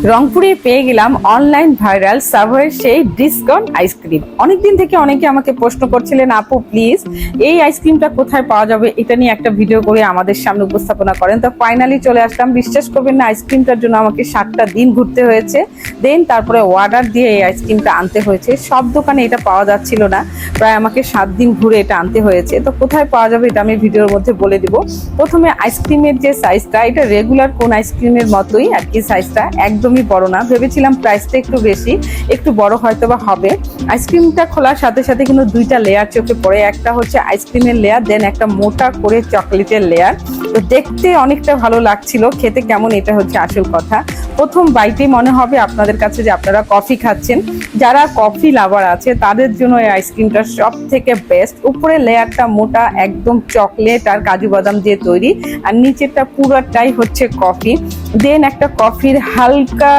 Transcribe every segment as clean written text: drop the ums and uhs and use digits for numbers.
রংপুরে পেয়ে গেলাম অনলাইন ভাইরাল সাভারের সেই ডিসকাউন্ট আইসক্রিম। অনেকদিন থেকে অনেকে আমাকে প্রশ্ন করছিলেন, আপু প্লিজ এই আইসক্রিমটা কোথায় পাওয়া যাবে, এটা নিয়ে একটা ভিডিও করে আমাদের সামনে উপস্থাপনা করেন। তো ফাইনালি চলে আসলাম। বিশ্বাস করবেন না, আইসক্রিমটার জন্য আমাকে 7টা দিন ঘুরতে হয়েছে। দেন তারপরে অর্ডার দিয়ে এই আইসক্রিমটা আনতে হয়েছে। সব দোকানে এটা পাওয়া যাচ্ছিল না, প্রায় আমাকে 7 দিন ঘুরে এটা আনতে হয়েছে। তো কোথায় পাওয়া যাবে এটা আমি ভিডিওর মধ্যে বলে দিব। প্রথমে আইসক্রিমের যে সাইজটা, এটা রেগুলার কোন আইসক্রিমের মতোই আর কি সাইজটা, একদমই বড় না। ভেবেছিলাম প্রাইসটা একটু বেশি, একটু বড় হয়তো বা হবে। আইসক্রিমটা খোলার সাথে সাথে কিন্তু 2টা লেয়ার চোখে পড়ে। একটা হচ্ছে আইসক্রিমের লেয়ার, দেন একটা মোটা করে চকলেটের লেয়ার। তো দেখতে অনেকটা ভালো লাগছিল, খেতে কেমন এটা হচ্ছে আসল কথা। প্রথম বাইটেই মনে হবে আপনাদের কাছে যে আপনারা কফি খাচ্ছেন। যারা কফি লাভার আছে তাদের জন্য এই আইসক্রিমটা সব থেকে বেস্ট। উপরে লেয়ারটা মোটা, একদম চকলেট আর কাজু বাদাম দিয়ে তৈরি, আর নিচেরটা পুরোটাই হচ্ছে কফি। দেন একটা কফির হালকা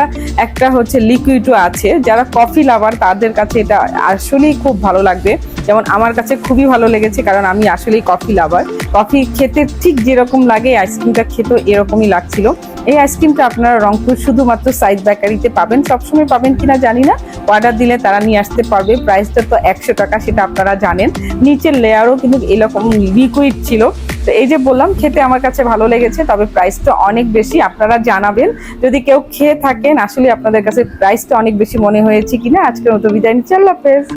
একটা হচ্ছে লিকুইডও আছে। যারা কফি লাভার তাদের কাছে এটা আসলেই খুব ভালো লাগবে। যেমন আমার কাছে খুবই ভালো লেগেছে, কারণ আমি আসলেই কফি লাভার। কফি খেতে ঠিক যেরকম লাগে আইসক্রিমটা খেতেও এরকমই লাগছিল। এই আইসক্রিমটা আপনারা রংপুর শুধুমাত্র সাইদ বেকারিতে পাবেন। সবসময় পাবেন কিনা জানি না, অর্ডার দিলে তারা নিয়ে আসতে পারবে। প্রাইসটা তো 100 টাকা, সেটা আপনারা জানেন। নিচের লেয়ারও কিন্তু এরকম লিকুইড ছিল। তো এই যে বললাম, খেতে আমার কাছে ভালো লেগেছে, তবে প্রাইসটা অনেক বেশি। আপনারা জানাবেন যদি কেউ খেয়ে থাকেন আসলে আপনাদের কাছে প্রাইসটা অনেক বেশি মনে হয়েছে কিনা। আজকের মতো বিদায় নিচ্ছি, আল্লাহ হাফেজ।